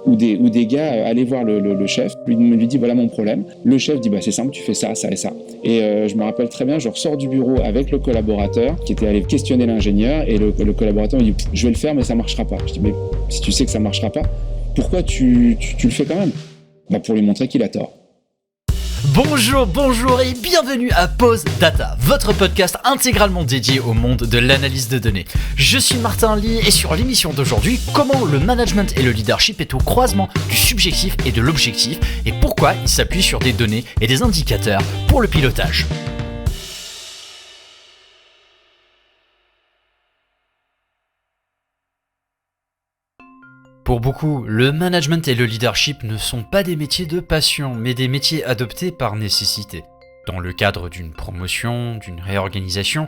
ou des gars allaient voir le chef, lui dit voilà mon problème. Le chef dit c'est simple, tu fais ça, ça et ça. Et je me rappelle très bien, je ressors du bureau avec le collaborateur qui était allé questionner l'ingénieur et le collaborateur me dit je vais le faire mais ça marchera pas. Je dis mais si tu sais que ça marchera pas, pourquoi tu le fais quand même? Pour lui montrer qu'il a tort. Bonjour et bienvenue à Pause Data, votre podcast intégralement dédié au monde de l'analyse de données. Je suis Martin Ly et sur l'émission d'aujourd'hui, comment le management et le leadership est au croisement du subjectif et de l'objectif et pourquoi il s'appuie sur des données et des indicateurs pour le pilotage. Pour beaucoup, le management et le leadership ne sont pas des métiers de passion, mais des métiers adoptés par nécessité. Dans le cadre d'une promotion, d'une réorganisation,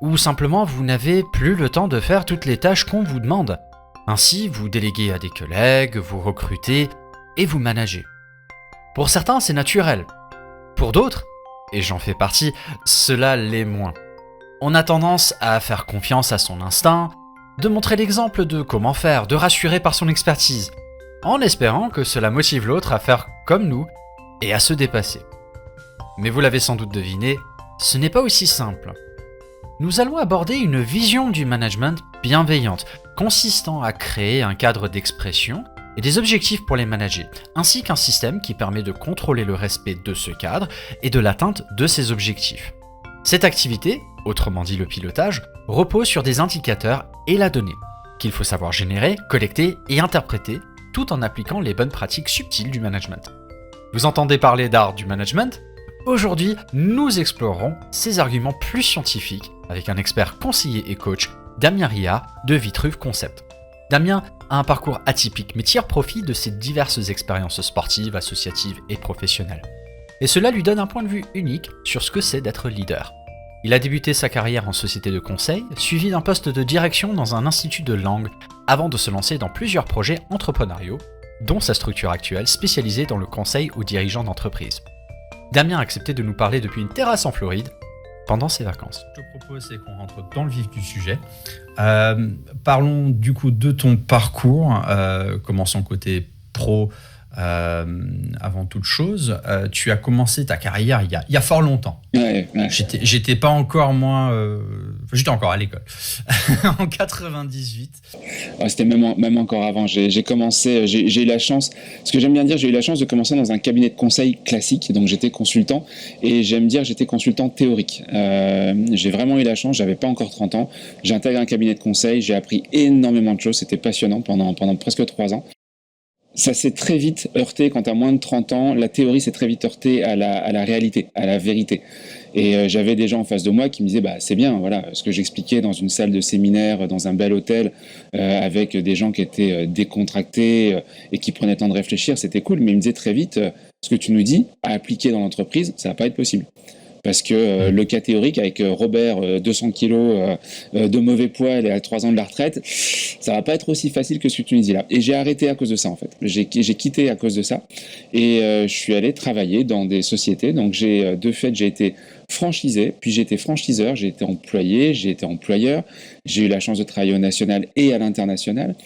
ou simplement vous n'avez plus le temps de faire toutes les tâches qu'on vous demande. Ainsi, vous déléguez à des collègues, vous recrutez et vous managez. Pour certains, c'est naturel. Pour d'autres, et j'en fais partie, cela l'est moins. On a tendance à faire confiance à son instinct, de montrer l'exemple de comment faire, de rassurer par son expertise, en espérant que cela motive l'autre à faire comme nous et à se dépasser. Mais vous l'avez sans doute deviné, ce n'est pas aussi simple. Nous allons aborder une vision du management bienveillante, consistant à créer un cadre d'expression et des objectifs pour les managers, ainsi qu'un système qui permet de contrôler le respect de ce cadre et de l'atteinte de ces objectifs. Cette activité, autrement dit le pilotage, repose sur des indicateurs et la donnée, qu'il faut savoir générer, collecter et interpréter, tout en appliquant les bonnes pratiques subtiles du management. Vous entendez parler d'art du management ? Aujourd'hui, nous explorerons ces arguments plus scientifiques avec un expert conseiller et coach, Damien Ria de Vitruve Concept. Damien a un parcours atypique mais tire profit de ses diverses expériences sportives, associatives et professionnelles. Et cela lui donne un point de vue unique sur ce que c'est d'être leader. Il a débuté sa carrière en société de conseil, suivi d'un poste de direction dans un institut de langue, avant de se lancer dans plusieurs projets entrepreneuriaux, dont sa structure actuelle spécialisée dans le conseil aux dirigeants d'entreprise. Damien a accepté de nous parler depuis une terrasse en Floride, pendant ses vacances. Ce que je te propose, c'est qu'on rentre dans le vif du sujet. Parlons du coup de ton parcours, commençons côté pro. Avant toute chose, tu as commencé ta carrière il y a fort longtemps. Ouais. J'étais pas encore j'étais encore à l'école en 98. C'était même encore avant. J'ai commencé, j'ai eu la chance, ce que j'aime bien dire, j'ai eu la chance de commencer dans un cabinet de conseil classique, donc j'étais consultant et j'aime dire j'étais consultant théorique. J'ai vraiment eu la chance, j'avais pas encore 30 ans, j'ai intégré un cabinet de conseil, j'ai appris énormément de choses, c'était passionnant pendant presque 3 ans. Ça s'est très vite heurté, quand tu as moins de 30 ans, la théorie s'est très vite heurtée à la réalité, à la vérité. Et j'avais des gens en face de moi qui me disaient c'est bien, voilà, ce que j'expliquais dans une salle de séminaire, dans un bel hôtel, avec des gens qui étaient décontractés et qui prenaient le temps de réfléchir, c'était cool, mais ils me disaient très vite, ce que tu nous dis, à appliquer dans l'entreprise, ça va pas être possible. Parce que le cas théorique avec Robert, 200 kilos de mauvais poids et à 3 ans de la retraite, ça va pas être aussi facile que ce que tu nous dis là. Et j'ai arrêté à cause de ça en fait. J'ai quitté à cause de ça et je suis allé travailler dans des sociétés. Donc j'ai été franchisé, puis j'ai été franchiseur, j'ai été employé, j'ai été employeur. J'ai eu la chance de travailler au national et à l'international.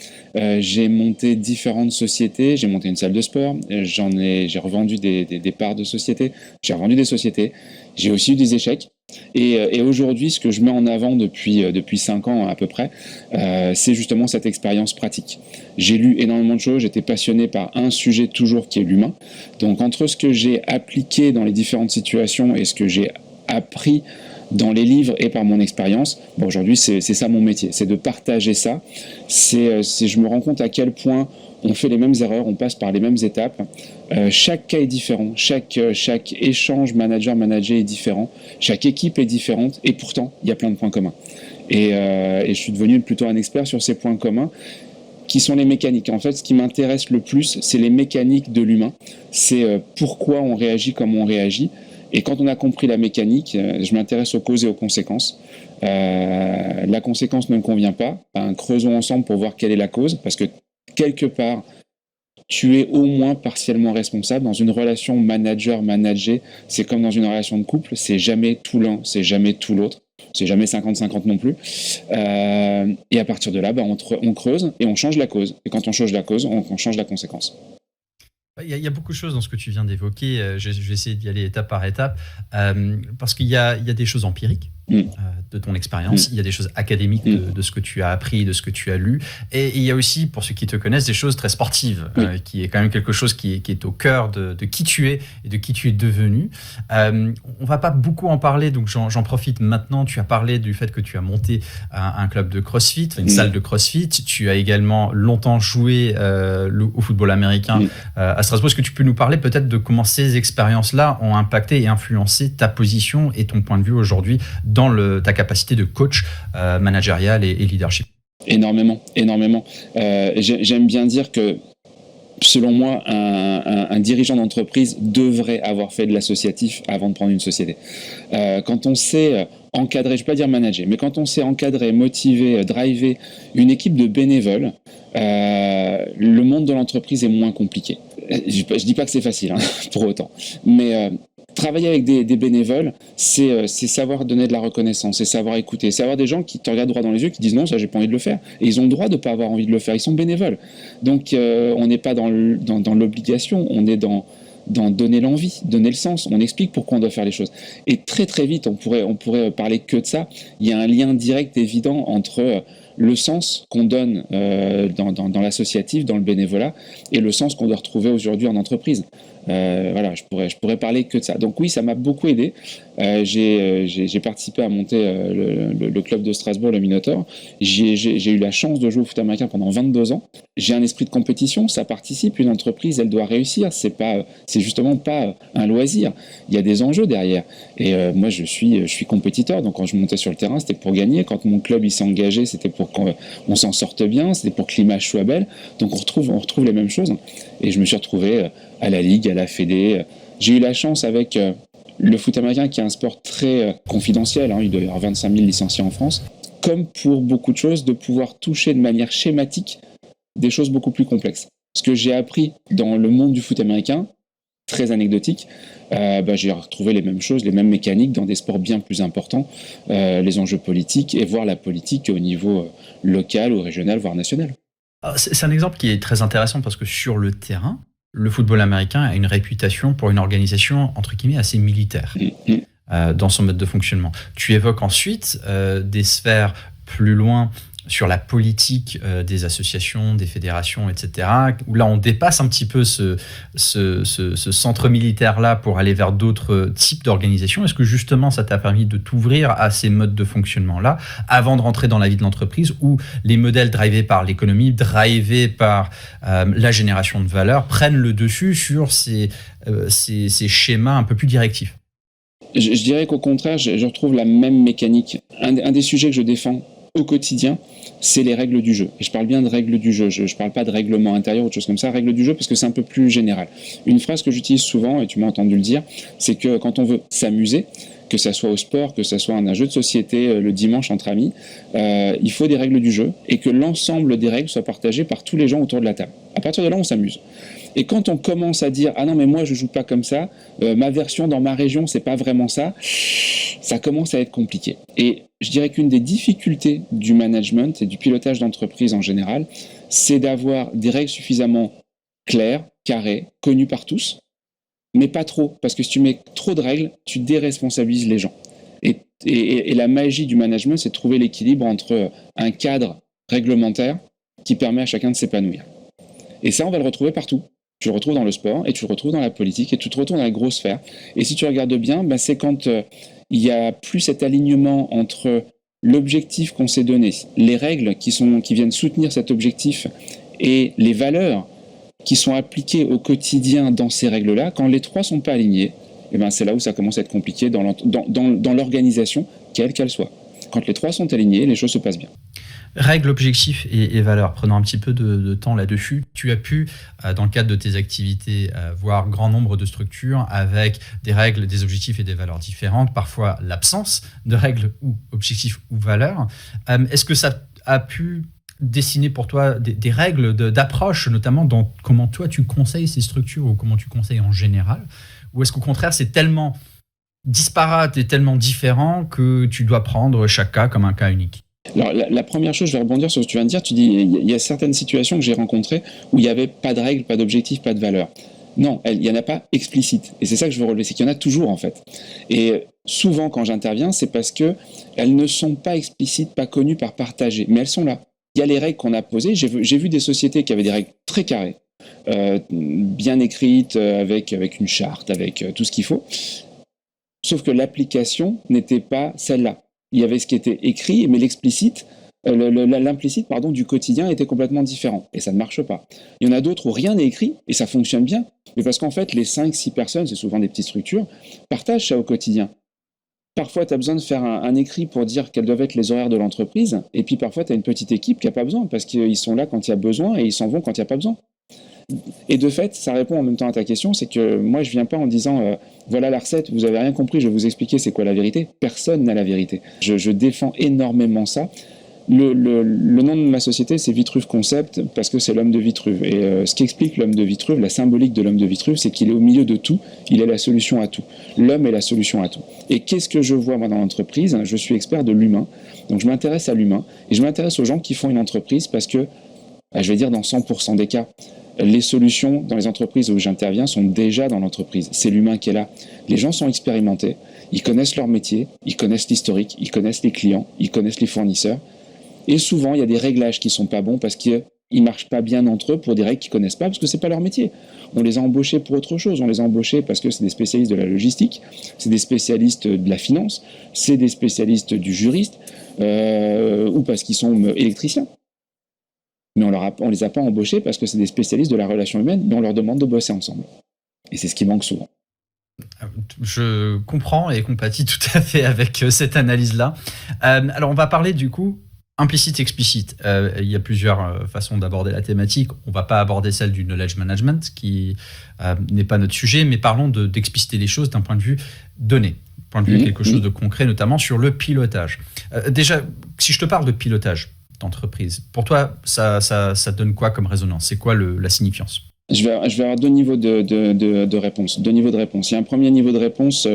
J'ai monté différentes sociétés, j'ai monté une salle de sport, j'ai revendu des parts de sociétés, j'ai revendu des sociétés. J'ai aussi eu des échecs. Et aujourd'hui, ce que je mets en avant depuis 5 ans à peu près, c'est justement cette expérience pratique. J'ai lu énormément de choses, j'étais passionné par un sujet toujours qui est l'humain. Donc entre ce que j'ai appliqué dans les différentes situations et ce que j'ai appris dans les livres et par mon expérience, aujourd'hui c'est ça mon métier, c'est de partager ça. Je me rends compte à quel point on fait les mêmes erreurs, on passe par les mêmes étapes. Chaque cas est différent, chaque échange manager-manager est différent, chaque équipe est différente et pourtant il y a plein de points communs. Et je suis devenu plutôt un expert sur ces points communs qui sont les mécaniques. En fait, ce qui m'intéresse le plus, c'est les mécaniques de l'humain. C'est pourquoi on réagit comme on réagit. Et quand on a compris la mécanique, je m'intéresse aux causes et aux conséquences. La conséquence ne me convient pas. Creusons ensemble pour voir quelle est la cause, parce que quelque part, tu es au moins partiellement responsable. Dans une relation manager-manager, c'est comme dans une relation de couple, c'est jamais tout l'un, c'est jamais tout l'autre. C'est jamais 50-50 non plus. Et à partir de là, on creuse et on change la cause. Et quand on change la cause, on change la conséquence. Il y a beaucoup de choses dans ce que tu viens d'évoquer. Je vais essayer d'y aller étape par étape. Parce qu'il y a des choses empiriques de ton expérience. Il y a des choses académiques de ce que tu as appris, de ce que tu as lu. Et il y a aussi, pour ceux qui te connaissent, des choses très sportives, qui est quand même quelque chose qui est au cœur de qui tu es et de qui tu es devenu. On va pas beaucoup en parler, donc j'en profite maintenant. Tu as parlé du fait que tu as monté un club de CrossFit, une salle de CrossFit. Tu as également longtemps joué au football américain à Strasbourg. Est-ce que tu peux nous parler peut-être de comment ces expériences-là ont impacté et influencé ta position et ton point de vue aujourd'hui dans ta capacité de coach managérial et leadership? Énormément. J'aime bien dire que, selon moi, un dirigeant d'entreprise devrait avoir fait de l'associatif avant de prendre une société. Quand on sait encadrer, je ne vais pas dire manager, mais quand on sait encadrer, motiver, driver une équipe de bénévoles, le monde de l'entreprise est moins compliqué. Je ne dis pas que c'est facile, pour autant, mais travailler avec des bénévoles, c'est savoir donner de la reconnaissance, c'est savoir écouter, c'est avoir des gens qui te regardent droit dans les yeux, qui disent non, ça j'ai pas envie de le faire, et ils ont le droit de pas avoir envie de le faire, ils sont bénévoles. Donc on n'est pas dans l'obligation, on est dans donner l'envie, donner le sens, on explique pourquoi on doit faire les choses. Et très très vite, on pourrait parler que de ça. Il y a un lien direct évident entre le sens qu'on donne dans l'associatif, dans le bénévolat, et le sens qu'on doit retrouver aujourd'hui en entreprise. Voilà, je pourrais parler que de ça. Donc oui, ça m'a beaucoup aidé. J'ai participé à monter le club de Strasbourg, le Minotaur. J'ai eu la chance de jouer au foot américain pendant 22 ans. J'ai un esprit de compétition, ça participe. Une entreprise, elle doit réussir. C'est justement pas un loisir. Il y a des enjeux derrière. Et moi, je suis compétiteur. Donc quand je montais sur le terrain, c'était pour gagner. Quand mon club il s'est engagé, c'était pour qu'on s'en sorte bien. C'était pour que l'image soit belle. Donc on retrouve les mêmes choses. Et je me suis retrouvé à la Ligue, à la Fédé. J'ai eu la chance avec le foot américain, qui est un sport très confidentiel, il doit y avoir 25 000 licenciés en France, comme pour beaucoup de choses, de pouvoir toucher de manière schématique des choses beaucoup plus complexes. Ce que j'ai appris dans le monde du foot américain, très anecdotique, j'ai retrouvé les mêmes choses, les mêmes mécaniques dans des sports bien plus importants, les enjeux politiques, et voir la politique au niveau local ou régional, voire national. C'est un exemple qui est très intéressant parce que sur le terrain, le football américain a une réputation pour une organisation, entre guillemets, assez militaire dans son mode de fonctionnement. Tu évoques ensuite des sphères plus loin sur la politique des associations, des fédérations, etc., où là, on dépasse un petit peu ce centre militaire-là pour aller vers d'autres types d'organisations. Est-ce que justement, ça t'a permis de t'ouvrir à ces modes de fonctionnement-là avant de rentrer dans la vie de l'entreprise où les modèles drivés par l'économie, drivés par la génération de valeur, prennent le dessus sur ces schémas un peu plus directifs? Je dirais qu'au contraire, je retrouve la même mécanique. Un des sujets que je défends au quotidien, c'est les règles du jeu. Et je parle bien de règles du jeu. Je ne parle pas de règlement intérieur ou autre chose comme ça. Règles du jeu, parce que c'est un peu plus général. Une phrase que j'utilise souvent, et tu m'as entendu le dire, c'est que quand on veut s'amuser, que ça soit au sport, que ça soit un jeu de société le dimanche entre amis, il faut des règles du jeu et que l'ensemble des règles soient partagées par tous les gens autour de la table. À partir de là, on s'amuse. Et quand on commence à dire « Ah non, mais moi, je joue pas comme ça, ma version dans ma région, c'est pas vraiment ça », ça commence à être compliqué. Et je dirais qu'une des difficultés du management et du pilotage d'entreprise en général, c'est d'avoir des règles suffisamment claires, carrées, connues par tous, mais pas trop. Parce que si tu mets trop de règles, tu déresponsabilises les gens. Et la magie du management, c'est de trouver l'équilibre entre un cadre réglementaire qui permet à chacun de s'épanouir. Et ça, on va le retrouver partout. Tu le retrouves dans le sport, et tu le retrouves dans la politique, et tu te retrouves dans la grosse sphère. Et si tu regardes bien, c'est quand il n'y a plus cet alignement entre l'objectif qu'on s'est donné, les règles qui viennent soutenir cet objectif, et les valeurs qui sont appliquées au quotidien dans ces règles-là, quand les trois ne sont pas alignés, c'est là où ça commence à être compliqué dans l'organisation, quelle qu'elle soit. Quand les trois sont alignés, les choses se passent bien. Règles, objectifs et valeurs. Prenons un petit peu de temps là-dessus. Tu as pu, dans le cadre de tes activités, voir grand nombre de structures avec des règles, des objectifs et des valeurs différentes, parfois l'absence de règles ou objectifs ou valeurs. Est-ce que ça a pu dessiner pour toi des règles d'approche, notamment dans comment toi tu conseilles ces structures ou comment tu conseilles en général? Ou est-ce qu'au contraire, c'est tellement disparates et tellement différents que tu dois prendre chaque cas comme un cas unique? Alors, la première chose, je vais rebondir sur ce que tu viens de dire. Tu dis, il y a certaines situations que j'ai rencontrées où il n'y avait pas de règles, pas d'objectifs, pas de valeurs. Non, il n'y en a pas explicite. Et c'est ça que je veux relever, c'est qu'il y en a toujours en fait. Et souvent quand j'interviens, c'est parce qu'elles ne sont pas explicites, pas connues, pas partagées. Mais elles sont là. Il y a les règles qu'on a posées. J'ai vu des sociétés qui avaient des règles très carrées, bien écrites, avec une charte, avec tout ce qu'il faut. Sauf que l'application n'était pas celle-là. Il y avait ce qui était écrit, mais l'implicite du quotidien était complètement différent. Et ça ne marche pas. Il y en a d'autres où rien n'est écrit, et ça fonctionne bien. Mais parce qu'en fait, les 5-6 personnes, c'est souvent des petites structures, partagent ça au quotidien. Parfois, tu as besoin de faire un écrit pour dire quels doivent être les horaires de l'entreprise, et puis parfois, tu as une petite équipe qui n'a pas besoin, parce qu'ils sont là quand il y a besoin, et ils s'en vont quand il n'y a pas besoin. Et de fait, ça répond en même temps à ta question, c'est que moi, je viens pas en disant voilà la recette, vous avez rien compris, je vais vous expliquer c'est quoi la vérité. Personne n'a la vérité. Je défends énormément ça. Le nom de ma société, c'est Vitruve Concept, parce que c'est l'homme de Vitruve. Et ce qui explique l'homme de Vitruve, la symbolique de l'homme de Vitruve, c'est qu'il est au milieu de tout, il est la solution à tout. L'homme est la solution à tout. Et qu'est-ce que je vois moi dans l'entreprise ? Je suis expert de l'humain, donc je m'intéresse à l'humain, et je m'intéresse aux gens qui font une entreprise, parce que, je vais dire dans 100% des cas, les solutions dans les entreprises où j'interviens sont déjà dans l'entreprise. C'est l'humain qui est là. Les gens sont expérimentés, ils connaissent leur métier, ils connaissent l'historique, ils connaissent les clients, ils connaissent les fournisseurs. Et souvent, il y a des réglages qui sont pas bons parce qu'ils ne marchent pas bien entre eux pour des règles qu'ils ne connaissent pas parce que ce n'est pas leur métier. On les a embauchés pour autre chose. On les a embauchés parce que c'est des spécialistes de la logistique, c'est des spécialistes de la finance, c'est des spécialistes du juriste ou parce qu'ils sont électriciens. Mais on les a pas embauchés parce que c'est des spécialistes de la relation humaine, mais on leur demande de bosser ensemble. Et c'est ce qui manque souvent. Je comprends et compatis tout à fait avec cette analyse-là. Alors, on va parler du coup implicite, explicite. Il y a plusieurs façons d'aborder la thématique. On ne va pas aborder celle du knowledge management, qui n'est pas notre sujet, mais parlons d'expliciter les choses d'un point de vue donné, point de vue quelque chose de concret, notamment sur le pilotage. Déjà, si je te parle de pilotage d'entreprise, pour toi, ça donne quoi comme résonance ? C'est quoi la signifiance ? Je vais avoir deux niveaux de réponse. Deux niveaux de réponse. Il y a un premier niveau de réponse,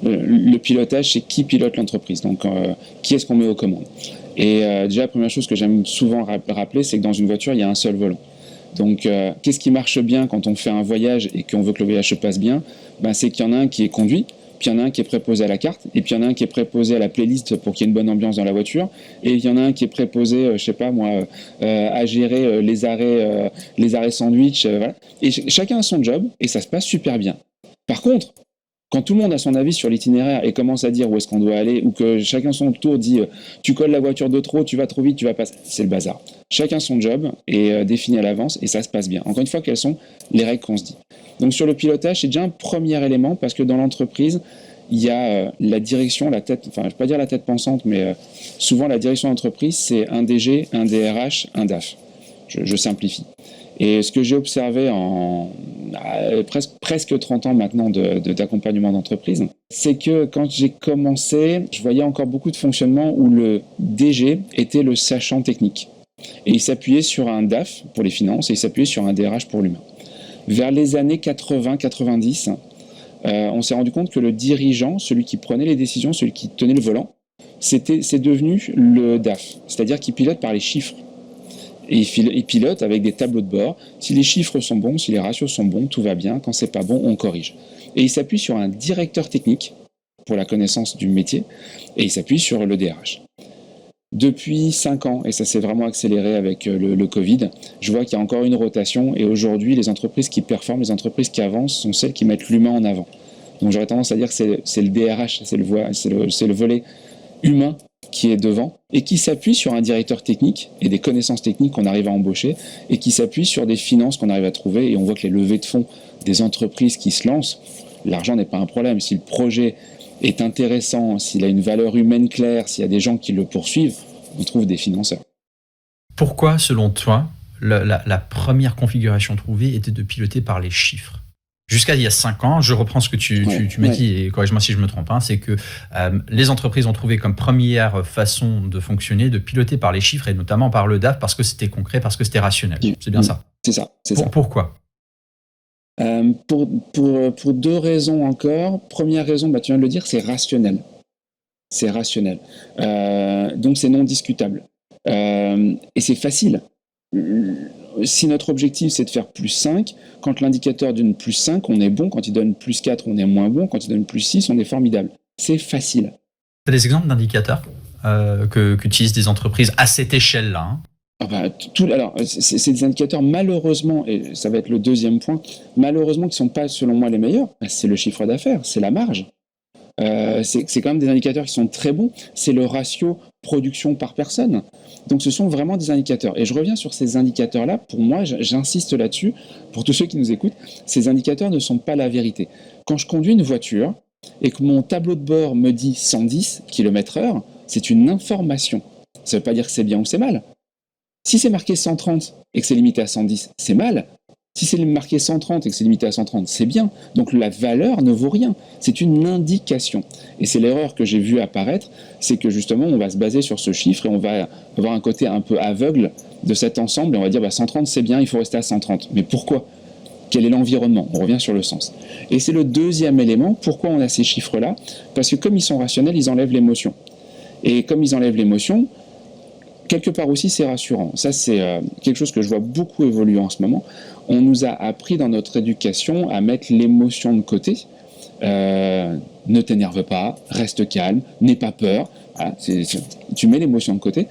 le pilotage, c'est qui pilote l'entreprise. Donc, qui est-ce qu'on met aux commandes ? Et déjà, la première chose que j'aime souvent rappeler, c'est que dans une voiture, il y a un seul volant. Donc, qu'est-ce qui marche bien quand on fait un voyage et qu'on veut que le voyage se passe bien ? C'est qu'il y en a un qui est conduit, puis il y en a un qui est préposé à la carte, et puis il y en a un qui est préposé à la playlist pour qu'il y ait une bonne ambiance dans la voiture, et il y en a un qui est préposé, à gérer les arrêts sandwich, voilà. Et chacun a son job, et ça se passe super bien. Par contre, quand tout le monde a son avis sur l'itinéraire et commence à dire où est-ce qu'on doit aller, ou que chacun son tour dit tu colles la voiture de trop, tu vas trop vite, tu vas pas, c'est le bazar. Chacun son job est défini à l'avance et ça se passe bien. Encore une fois, quelles sont les règles qu'on se dit ? Donc sur le pilotage, c'est déjà un premier élément parce que dans l'entreprise, il y a la direction, la tête, enfin je ne vais pas dire la tête pensante, mais souvent la direction d'entreprise, c'est un DG, un DRH, un DAF. Je simplifie. Et ce que j'ai observé en presque 30 ans maintenant d'accompagnement d'entreprise, c'est que quand j'ai commencé, je voyais encore beaucoup de fonctionnements où le DG était le sachant technique. Et il s'appuyait sur un DAF pour les finances et il s'appuyait sur un DRH pour l'humain. Vers les années 80-90, on s'est rendu compte que le dirigeant, celui qui prenait les décisions, celui qui tenait le volant, c'est devenu le DAF, c'est-à-dire qu'il pilote par les chiffres. Et il pilote avec des tableaux de bord. Si les chiffres sont bons, si les ratios sont bons, tout va bien. Quand c'est pas bon, on corrige. Et il s'appuie sur un directeur technique pour la connaissance du métier et il s'appuie sur le DRH. Depuis 5 ans, et ça s'est vraiment accéléré avec le Covid, je vois qu'il y a encore une rotation et aujourd'hui, les entreprises qui performent, les entreprises qui avancent sont celles qui mettent l'humain en avant. Donc j'aurais tendance à dire que c'est le DRH, c'est le volet humain qui est devant et qui s'appuie sur un directeur technique et des connaissances techniques qu'on arrive à embaucher et qui s'appuie sur des finances qu'on arrive à trouver et on voit que les levées de fonds des entreprises qui se lancent, l'argent n'est pas un problème. Si le projet est intéressant, s'il a une valeur humaine claire, s'il y a des gens qui le poursuivent, on trouve des financeurs. Pourquoi, selon toi, la première configuration trouvée était de piloter par les chiffres ? Jusqu'à il y a 5 ans, je reprends ce que tu m'as dit, et corrige-moi si je me trompe, c'est que les entreprises ont trouvé comme première façon de fonctionner de piloter par les chiffres, et notamment par le DAF, parce que c'était concret, parce que c'était rationnel. C'est bien ça ? C'est ça. Pourquoi ? Pour deux raisons encore. Première raison, tu viens de le dire, c'est rationnel. C'est rationnel. Donc c'est non discutable. Et c'est facile. Si notre objectif c'est de faire plus 5, quand l'indicateur donne plus 5, on est bon. Quand il donne plus 4, on est moins bon. Quand il donne plus 6, on est formidable. C'est facile. Tu as des exemples d'indicateurs qu'utilisent des entreprises à cette échelle-là, hein? Alors, c'est des indicateurs, malheureusement, et ça va être le deuxième point, malheureusement, qui ne sont pas, selon moi, les meilleurs. C'est le chiffre d'affaires, c'est la marge. C'est quand même des indicateurs qui sont très bons. C'est le ratio production par personne. Donc, ce sont vraiment des indicateurs. Et je reviens sur ces indicateurs-là. Pour moi, j'insiste là-dessus, pour tous ceux qui nous écoutent, ces indicateurs ne sont pas la vérité. Quand je conduis une voiture et que mon tableau de bord me dit 110 km/h, c'est une information. Ça ne veut pas dire que c'est bien ou c'est mal. Si c'est marqué 130 et que c'est limité à 110, c'est mal. Si c'est marqué 130 et que c'est limité à 130, c'est bien. Donc la valeur ne vaut rien. C'est une indication. Et c'est l'erreur que j'ai vue apparaître, c'est que justement on va se baser sur ce chiffre et on va avoir un côté un peu aveugle de cet ensemble et on va dire 130 c'est bien, il faut rester à 130. Mais pourquoi ? Quel est l'environnement ? On revient sur le sens. Et c'est le deuxième élément. Pourquoi on a ces chiffres-là ? Parce que comme ils sont rationnels, ils enlèvent l'émotion. Et comme ils enlèvent l'émotion, quelque part aussi, c'est rassurant. Ça, c'est quelque chose que je vois beaucoup évoluer en ce moment. On nous a appris dans notre éducation à mettre l'émotion de côté. Ne t'énerve pas, reste calme, n'aie pas peur. Voilà, tu mets l'émotion de côté.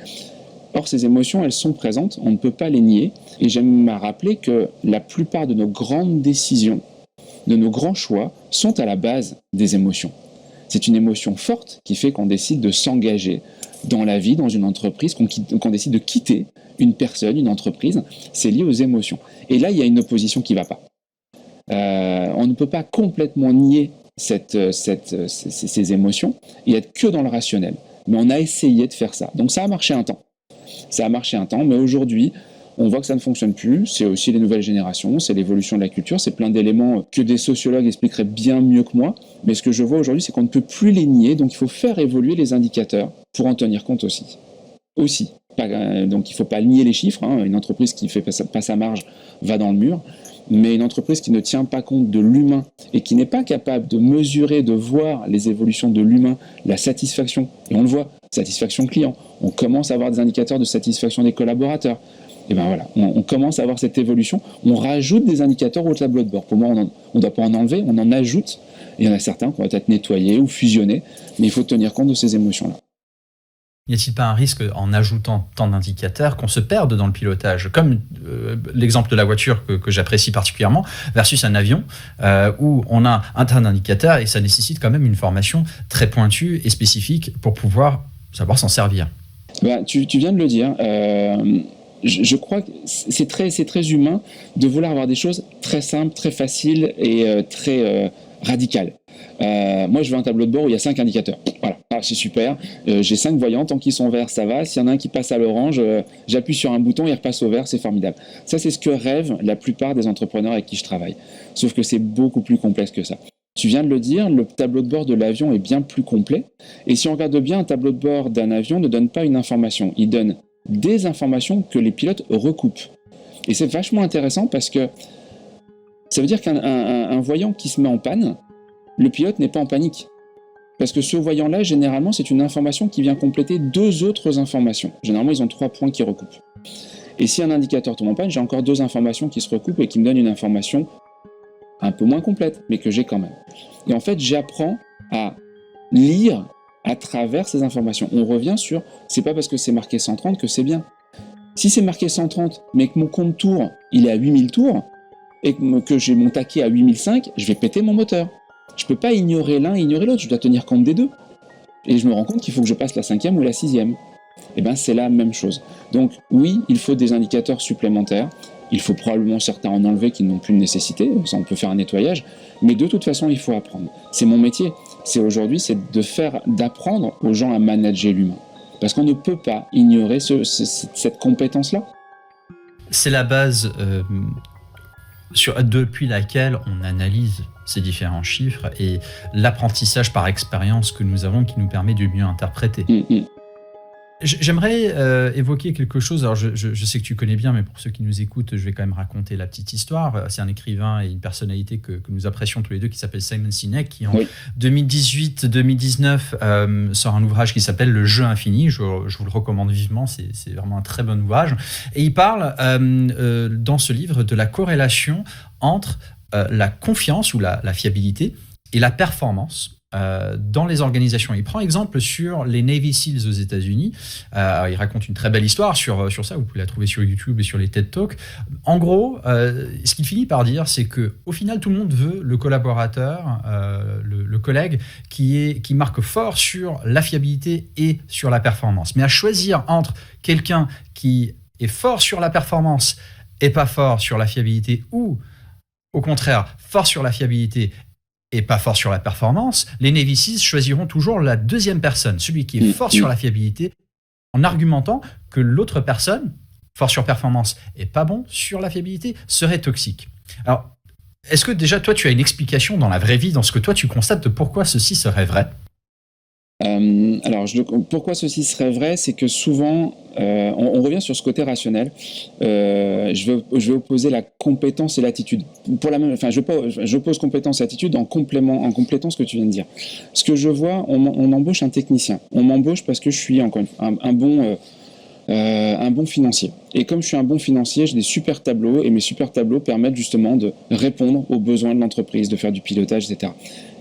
Or, ces émotions, elles sont présentes, on ne peut pas les nier. Et j'aime à rappeler que la plupart de nos grandes décisions, de nos grands choix, sont à la base des émotions. C'est une émotion forte qui fait qu'on décide de s'engager dans la vie, dans une entreprise, qu'on décide de quitter une personne, une entreprise. C'est lié aux émotions. Et là, il y a une opposition qui ne va pas. On ne peut pas complètement nier ces émotions et être que dans le rationnel. Mais on a essayé de faire ça. Donc ça a marché un temps. Mais aujourd'hui, on voit que ça ne fonctionne plus. C'est aussi les nouvelles générations, c'est l'évolution de la culture, c'est plein d'éléments que des sociologues expliqueraient bien mieux que moi. Mais ce que je vois aujourd'hui, c'est qu'on ne peut plus les nier, donc il faut faire évoluer les indicateurs pour en tenir compte aussi. Donc il ne faut pas nier les chiffres. Une entreprise qui ne fait pas sa marge va dans le mur. Mais une entreprise qui ne tient pas compte de l'humain et qui n'est pas capable de mesurer, de voir les évolutions de l'humain, la satisfaction, et on le voit, satisfaction client, on commence à avoir des indicateurs de satisfaction des collaborateurs. Et bien voilà, on commence à avoir cette évolution, on rajoute des indicateurs au tableau de bord. Pour moi, on ne doit pas en enlever, on en ajoute. Il y en a certains qui vont être nettoyés ou fusionnés, mais il faut tenir compte de ces émotions-là. Y a-t-il pas un risque, en ajoutant tant d'indicateurs, qu'on se perde dans le pilotage ? Comme l'exemple de la voiture que j'apprécie particulièrement, versus un avion, où on a un tas d'indicateurs et ça nécessite quand même une formation très pointue et spécifique pour pouvoir savoir s'en servir. Tu viens de le dire. Je crois que c'est très humain de vouloir avoir des choses très simples, très faciles et très radicales. Moi, je veux un tableau de bord où il y a 5 indicateurs. Voilà, c'est super. J'ai 5 voyants, tant qu'ils sont verts, ça va. S'il y en a un qui passe à l'orange, j'appuie sur un bouton, il repasse au vert, c'est formidable. Ça, c'est ce que rêvent la plupart des entrepreneurs avec qui je travaille. Sauf que c'est beaucoup plus complexe que ça. Tu viens de le dire, le tableau de bord de l'avion est bien plus complet. Et si on regarde bien, un tableau de bord d'un avion ne donne pas une information. Il donne des informations que les pilotes recoupent. Et c'est vachement intéressant parce que ça veut dire qu'un voyant qui se met en panne, le pilote n'est pas en panique. Parce que ce voyant-là, généralement, c'est une information qui vient compléter 2 autres informations. Généralement, ils ont 3 points qui recoupent. Et si un indicateur tombe en panne, j'ai encore 2 informations qui se recoupent et qui me donnent une information un peu moins complète, mais que j'ai quand même. Et en fait, j'apprends à lire à travers ces informations. On revient sur, c'est pas parce que c'est marqué 130 que c'est bien. Si c'est marqué 130, mais que mon compte tour, il est à 8000 tours, et que j'ai mon taquet à 8005, je vais péter mon moteur. Je peux pas ignorer l'un et ignorer l'autre, je dois tenir compte des 2. Et je me rends compte qu'il faut que je passe la 5e ou la 6e. Et bien c'est la même chose. Donc oui, il faut des indicateurs supplémentaires, il faut probablement certains en enlever qui n'ont plus de nécessité, ça on peut faire un nettoyage, mais de toute façon il faut apprendre. C'est mon métier, d'apprendre aux gens à manager l'humain. Parce qu'on ne peut pas ignorer cette compétence-là. C'est la base depuis laquelle on analyse ces différents chiffres et l'apprentissage par expérience que nous avons qui nous permet de mieux interpréter. J'aimerais évoquer quelque chose. Alors, je sais que tu connais bien, mais pour ceux qui nous écoutent, je vais quand même raconter la petite histoire. C'est un écrivain et une personnalité que nous apprécions tous les deux, qui s'appelle Simon Sinek, qui en Oui. 2018-2019 sort un ouvrage qui s'appelle Le Jeu infini. Je vous le recommande vivement. C'est vraiment un très bon ouvrage. Et il parle dans ce livre de la corrélation entre la confiance ou la fiabilité et la performance dans les organisations. Il prend exemple sur les Navy Seals aux États-Unis. Il raconte une très belle histoire sur ça. Vous pouvez la trouver sur YouTube et sur les TED Talks. En gros, ce qu'il finit par dire, c'est que au final, tout le monde veut le collaborateur, le collègue qui marque fort sur la fiabilité et sur la performance. Mais à choisir entre quelqu'un qui est fort sur la performance et pas fort sur la fiabilité, ou au contraire, fort sur la fiabilité et pas fort sur la performance, les Navy Seals choisiront toujours la deuxième personne, celui qui est fort sur la fiabilité, en argumentant que l'autre personne, fort sur performance et pas bon sur la fiabilité, serait toxique. Alors, est-ce que déjà toi tu as une explication dans la vraie vie, dans ce que toi tu constates, de pourquoi ceci serait vrai ? Alors, pourquoi ceci serait vrai, c'est que souvent, on revient sur ce côté rationnel. Je vais opposer la compétence et l'attitude. J'oppose compétence et attitude en complétant ce que tu viens de dire. Ce que je vois, on embauche un technicien. On m'embauche parce que je suis encore un bon financier. Et comme je suis un bon financier, j'ai des super tableaux, et mes super tableaux permettent justement de répondre aux besoins de l'entreprise, de faire du pilotage, etc.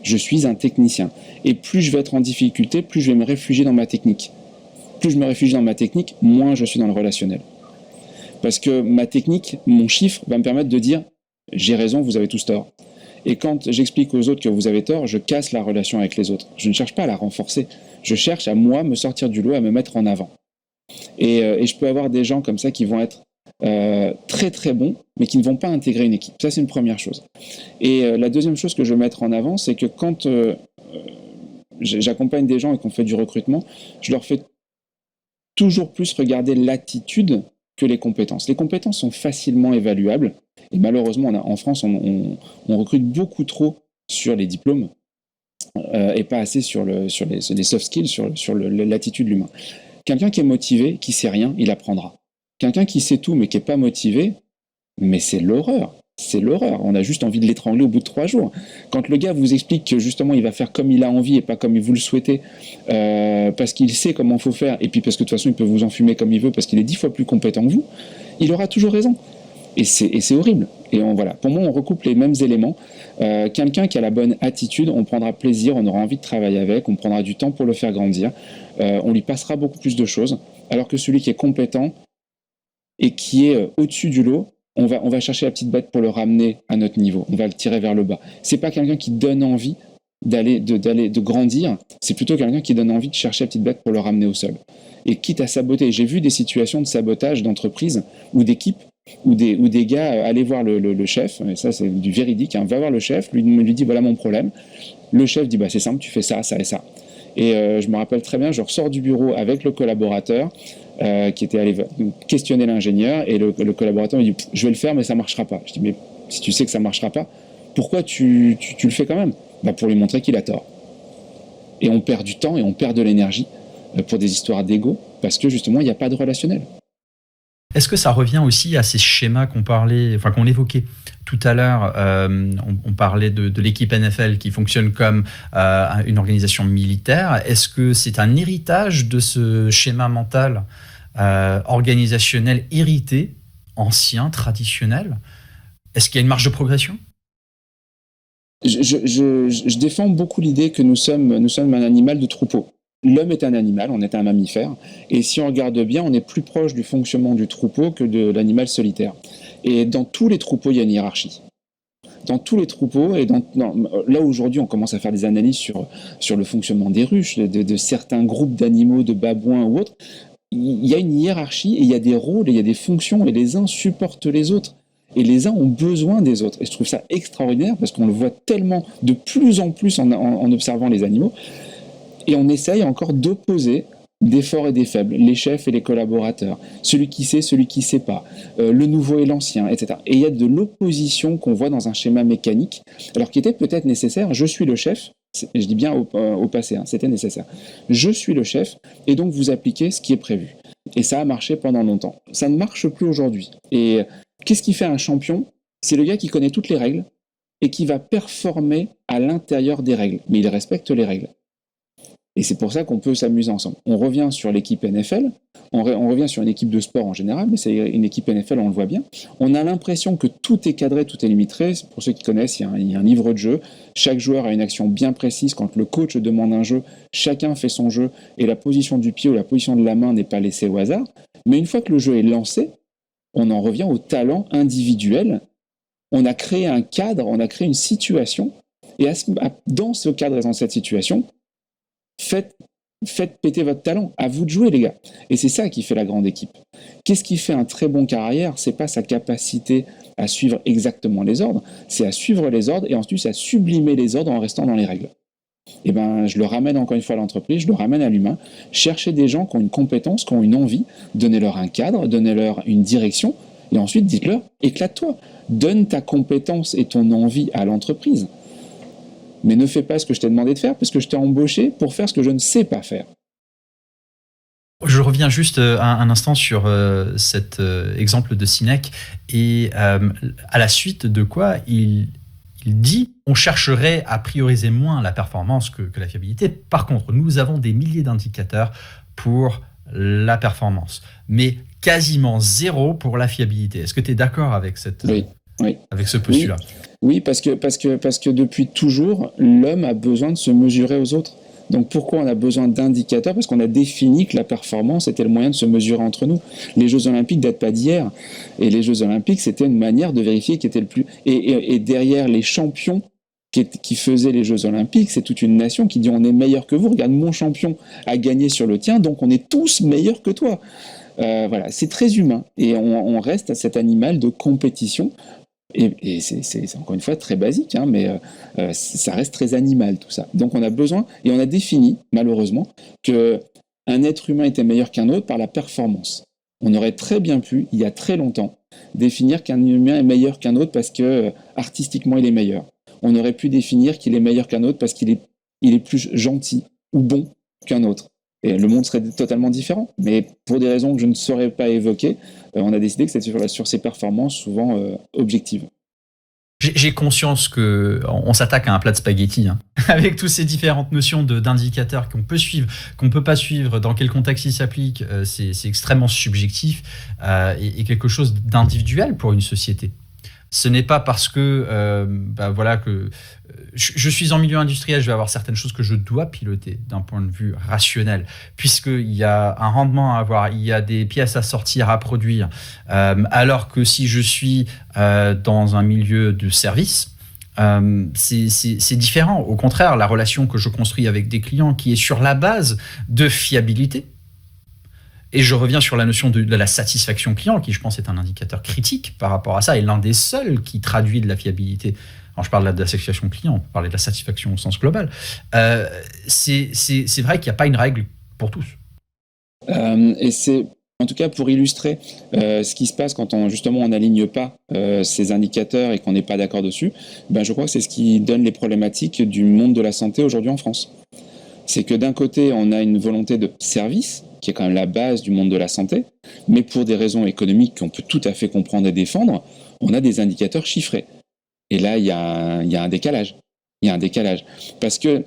Je suis un technicien. Et plus je vais être en difficulté, plus je vais me réfugier dans ma technique. Plus je me réfugie dans ma technique, moins je suis dans le relationnel. Parce que ma technique, mon chiffre, va me permettre de dire « j'ai raison, vous avez tous tort ». Et quand j'explique aux autres que vous avez tort, je casse la relation avec les autres. Je ne cherche pas à la renforcer. Je cherche à moi me sortir du lot, à me mettre en avant. Et je peux avoir des gens comme ça qui vont être très très bons, mais qui ne vont pas intégrer une équipe. Ça, c'est une première chose. Et la deuxième chose que je veux mettre en avant, c'est que quand j'accompagne des gens et qu'on fait du recrutement, je leur fais toujours plus regarder l'attitude que les compétences. Les compétences sont facilement évaluables, et malheureusement, en France, on recrute beaucoup trop sur les diplômes et pas assez sur les soft skills, sur l'attitude de l'humain. Quelqu'un qui est motivé, qui sait rien, il apprendra. Quelqu'un qui sait tout mais qui n'est pas motivé, mais c'est l'horreur. C'est l'horreur. On a juste envie de l'étrangler au bout de 3 jours. Quand le gars vous explique que justement il va faire comme il a envie et pas comme vous le souhaitez, parce qu'il sait comment il faut faire, et puis parce que de toute façon il peut vous enfumer comme il veut parce qu'il est 10 fois plus compétent que vous, il aura toujours raison. Et c'est horrible. Et voilà. Pour moi, on recoupe les mêmes éléments. Quelqu'un qui a la bonne attitude, on prendra plaisir, on aura envie de travailler avec, on prendra du temps pour le faire grandir, on lui passera beaucoup plus de choses, alors que celui qui est compétent et qui est au-dessus du lot, on va chercher la petite bête pour le ramener à notre niveau, on va le tirer vers le bas. C'est pas quelqu'un qui donne envie de grandir, c'est plutôt quelqu'un qui donne envie de chercher la petite bête pour le ramener au sol. Et quitte à saboter, j'ai vu des situations de sabotage d'entreprise ou d'équipe où des gars allaient voir le chef, et ça c'est du véridique, va voir le chef, lui dit voilà mon problème. Le chef dit c'est simple, tu fais ça, ça et ça. Et je me rappelle très bien, je ressors du bureau avec le collaborateur qui était allé questionner l'ingénieur, et le collaborateur me dit je vais le faire mais ça marchera pas. Je dis mais si tu sais que ça marchera pas, pourquoi tu le fais quand même ? Pour lui montrer qu'il a tort. Et on perd du temps et on perd de l'énergie pour des histoires d'ego parce que justement il n'y a pas de relationnel. Est-ce que ça revient aussi à ces schémas qu'on évoquait tout à l'heure? On parlait de l'équipe NFL qui fonctionne comme une organisation militaire. Est-ce que c'est un héritage de ce schéma mental organisationnel hérité, ancien, traditionnel? Est-ce qu'il y a une marge de progression? Je défends beaucoup l'idée que nous sommes un animal de troupeau. L'homme est un animal, on est un mammifère, et si on regarde bien, on est plus proche du fonctionnement du troupeau que de l'animal solitaire. Et dans tous les troupeaux, il y a une hiérarchie. Dans tous les troupeaux, et là aujourd'hui, on commence à faire des analyses sur le fonctionnement des ruches, de certains groupes d'animaux, de babouins ou autres, il y a une hiérarchie, et il y a des rôles, et il y a des fonctions, et les uns supportent les autres. Et les uns ont besoin des autres. Et je trouve ça extraordinaire, parce qu'on le voit tellement de plus en plus en observant les animaux. Et on essaye encore d'opposer des forts et des faibles, les chefs et les collaborateurs, celui qui sait, celui qui ne sait pas, le nouveau et l'ancien, etc. Et il y a de l'opposition qu'on voit dans un schéma mécanique, alors qui était peut-être nécessaire. Je suis le chef, je dis bien au passé, c'était nécessaire. Je suis le chef et donc vous appliquez ce qui est prévu. Et ça a marché pendant longtemps. Ça ne marche plus aujourd'hui. Et qu'est-ce qui fait un champion? C'est le gars qui connaît toutes les règles et qui va performer à l'intérieur des règles. Mais il respecte les règles. Et c'est pour ça qu'on peut s'amuser ensemble. On revient sur l'équipe NFL, on revient sur une équipe de sport en général, mais c'est une équipe NFL, on le voit bien. On a l'impression que tout est cadré, tout est limité. Pour ceux qui connaissent, il y a un livre de jeu. Chaque joueur a une action bien précise. Quand le coach demande un jeu, chacun fait son jeu et la position du pied ou la position de la main n'est pas laissée au hasard. Mais une fois que le jeu est lancé, on en revient au talent individuel. On a créé un cadre, on a créé une situation. Et dans ce cadre et dans cette situation, faites péter votre talent. À vous de jouer, les gars. Et c'est ça qui fait la grande équipe. Qu'est-ce qui fait un très bon carrière? C'est pas sa capacité à suivre exactement les ordres, c'est à suivre les ordres et ensuite à sublimer les ordres en restant dans les règles. Et je le ramène encore une fois à l'entreprise, je le ramène à l'humain. Cherchez des gens qui ont une compétence, qui ont une envie, donnez-leur un cadre, donnez-leur une direction et ensuite dites-leur, éclate-toi. Donne ta compétence et ton envie à l'entreprise. Mais ne fais pas ce que je t'ai demandé de faire parce que je t'ai embauché pour faire ce que je ne sais pas faire. Je reviens juste un instant sur cet exemple de Sinek et à la suite de quoi il dit on chercherait à prioriser moins la performance que la fiabilité. Par contre, nous avons des milliers d'indicateurs pour la performance, mais quasiment zéro pour la fiabilité. Est-ce que tu es d'accord avec avec ce postulat? Oui, parce que depuis toujours, l'homme a besoin de se mesurer aux autres. Donc pourquoi on a besoin d'indicateurs? Parce qu'on a défini que la performance était le moyen de se mesurer entre nous. Les Jeux Olympiques datent pas d'hier. Et les Jeux Olympiques, c'était une manière de vérifier qui était le plus... Et derrière les champions qui faisaient les Jeux Olympiques, c'est toute une nation qui dit on est meilleur que vous. Regarde, mon champion a gagné sur le tien, donc on est tous meilleurs que toi. Voilà, c'est très humain. Et on reste à cet animal de compétition. Et c'est encore une fois très basique, mais ça reste très animal tout ça. Donc on a besoin, et on a défini, malheureusement, qu'un être humain était meilleur qu'un autre par la performance. On aurait très bien pu, il y a très longtemps, définir qu'un humain est meilleur qu'un autre parce que artistiquement il est meilleur. On aurait pu définir qu'il est meilleur qu'un autre parce qu'il est plus gentil ou bon qu'un autre. Et le monde serait totalement différent. Mais pour des raisons que je ne saurais pas évoquer, on a décidé que c'était sur ces performances souvent objectives. J'ai conscience qu'on s'attaque à un plat de spaghettis, avec toutes ces différentes notions d'indicateurs qu'on peut suivre, qu'on ne peut pas suivre, dans quel contexte ils s'appliquent. C'est extrêmement subjectif et quelque chose d'individuel pour une société. Ce n'est pas parce que je suis en milieu industriel, je vais avoir certaines choses que je dois piloter d'un point de vue rationnel, puisqu'il y a un rendement à avoir, il y a des pièces à sortir, à produire, alors que si je suis dans un milieu de service, c'est différent. Au contraire, la relation que je construis avec des clients qui est sur la base de fiabilité. Et je reviens sur la notion de la satisfaction client, qui je pense est un indicateur critique par rapport à ça, et l'un des seuls qui traduit de la fiabilité. Alors je parle de la satisfaction client, on peut parler de la satisfaction au sens global. C'est vrai qu'il n'y a pas une règle pour tous. Et c'est, en tout cas pour illustrer ce qui se passe quand on n'aligne pas ces indicateurs et qu'on n'est pas d'accord dessus, je crois que c'est ce qui donne les problématiques du monde de la santé aujourd'hui en France. C'est que d'un côté, on a une volonté de service, qui est quand même la base du monde de la santé, mais pour des raisons économiques qu'on peut tout à fait comprendre et défendre, on a des indicateurs chiffrés. Et là, il y a un décalage. Il y a un décalage. Parce que,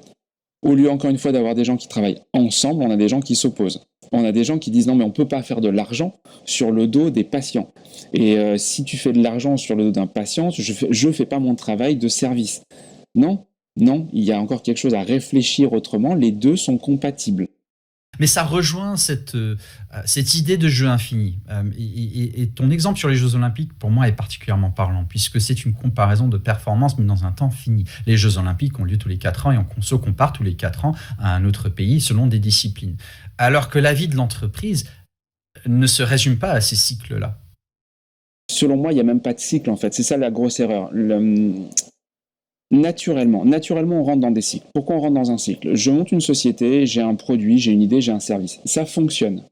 au lieu, encore une fois, d'avoir des gens qui travaillent ensemble, on a des gens qui s'opposent. On a des gens qui disent non, mais on ne peut pas faire de l'argent sur le dos des patients. Et si tu fais de l'argent sur le dos d'un patient, je fais pas mon travail de service. Non, il y a encore quelque chose à réfléchir autrement. Les deux sont compatibles. Mais ça rejoint cette idée de jeu infini. Et ton exemple sur les Jeux Olympiques, pour moi, est particulièrement parlant, puisque c'est une comparaison de performance, mais dans un temps fini. Les Jeux Olympiques ont lieu tous les 4 ans et on se compare tous les 4 ans à un autre pays selon des disciplines. Alors que la vie de l'entreprise ne se résume pas à ces cycles-là. Selon moi, il n'y a même pas de cycle, en fait. C'est ça la grosse erreur. Naturellement, on rentre dans des cycles. Pourquoi on rentre dans un cycle? Je monte une société, j'ai un produit, j'ai une idée, j'ai un service. Ça fonctionne.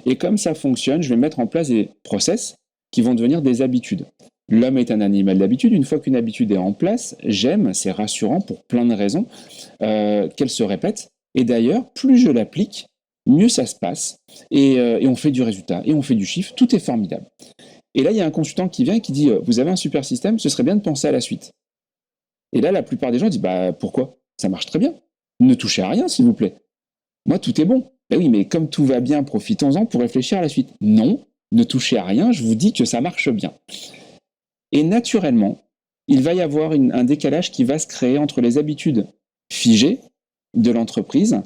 Et comme ça fonctionne, je vais mettre en place des process qui vont devenir des habitudes. L'homme est un animal d'habitude. Une fois qu'une habitude est en place, j'aime, c'est rassurant pour plein de raisons, qu'elle se répète. Et d'ailleurs, plus je l'applique, mieux ça se passe. Et on fait du résultat, et on fait du chiffre, tout est formidable. Et là, il y a un consultant qui vient et qui dit « Vous avez un super système, ce serait bien de penser à la suite. » Et là, la plupart des gens disent « Pourquoi ? Ça marche très bien. Ne touchez à rien, s'il vous plaît. Moi, tout est bon. » Oui, mais comme tout va bien, profitons-en pour réfléchir à la suite. Non, ne touchez à rien, je vous dis que ça marche bien. Et naturellement, il va y avoir un décalage qui va se créer entre les habitudes figées de l'entreprise,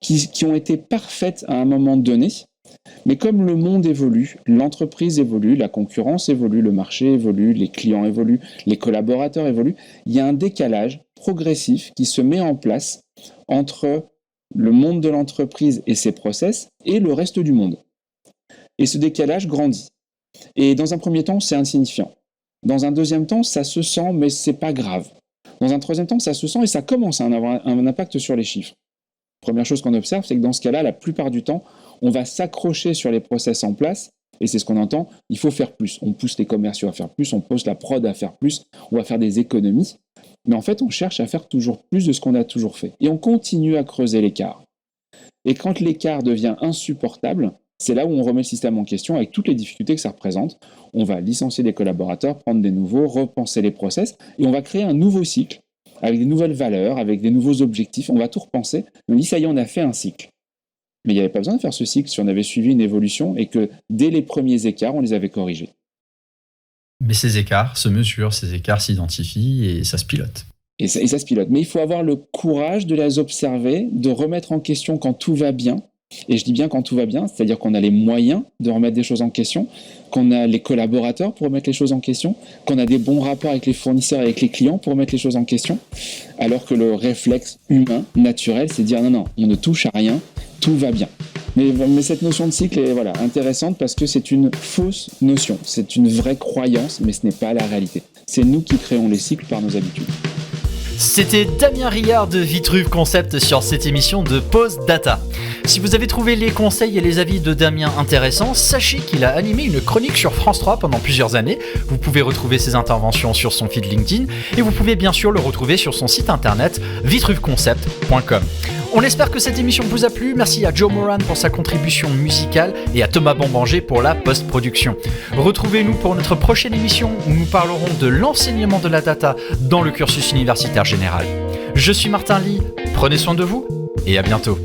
qui ont été parfaites à un moment donné, mais comme le monde évolue, l'entreprise évolue, la concurrence évolue, le marché évolue, les clients évoluent, les collaborateurs évoluent, il y a un décalage progressif qui se met en place entre le monde de l'entreprise et ses process et le reste du monde. Et ce décalage grandit. Et dans un premier temps, c'est insignifiant. Dans un deuxième temps, ça se sent, mais c'est pas grave. Dans un troisième temps, ça se sent et ça commence à avoir un impact sur les chiffres. Première chose qu'on observe, c'est que dans ce cas-là, la plupart du temps, on va s'accrocher sur les process en place, et c'est ce qu'on entend, il faut faire plus. On pousse les commerciaux à faire plus, on pousse la prod à faire plus, on va faire des économies, mais en fait, on cherche à faire toujours plus de ce qu'on a toujours fait. Et on continue à creuser l'écart. Et quand l'écart devient insupportable, c'est là où on remet le système en question avec toutes les difficultés que ça représente. On va licencier des collaborateurs, prendre des nouveaux, repenser les process, et on va créer un nouveau cycle avec des nouvelles valeurs, avec des nouveaux objectifs. On va tout repenser. On dit, ça y est, on a fait un cycle. Mais il n'y avait pas besoin de faire ce cycle si on avait suivi une évolution et que dès les premiers écarts, on les avait corrigés. Mais ces écarts se mesurent, ces écarts s'identifient et ça se pilote. Et ça se pilote. Mais il faut avoir le courage de les observer, de remettre en question quand tout va bien. Et je dis bien quand tout va bien, c'est-à-dire qu'on a les moyens de remettre des choses en question, qu'on a les collaborateurs pour remettre les choses en question, qu'on a des bons rapports avec les fournisseurs et avec les clients pour remettre les choses en question, alors que le réflexe humain, naturel, c'est de dire non, on ne touche à rien, tout va bien. Mais cette notion de cycle est intéressante parce que c'est une fausse notion, c'est une vraie croyance, mais ce n'est pas la réalité. C'est nous qui créons les cycles par nos habitudes. C'était Damien Riard de Vitruve Concept sur cette émission de Pause Data. Si vous avez trouvé les conseils et les avis de Damien intéressants, sachez qu'il a animé une chronique sur France 3 pendant plusieurs années. Vous pouvez retrouver ses interventions sur son feed LinkedIn et vous pouvez bien sûr le retrouver sur son site internet vitruveconcept.com. On espère que cette émission vous a plu. Merci à Joe Moran pour sa contribution musicale et à Thomas Bombanger pour la post-production. Retrouvez-nous pour notre prochaine émission où nous parlerons de l'enseignement de la data dans le cursus universitaire général. Je suis Martin Ly, prenez soin de vous et à bientôt.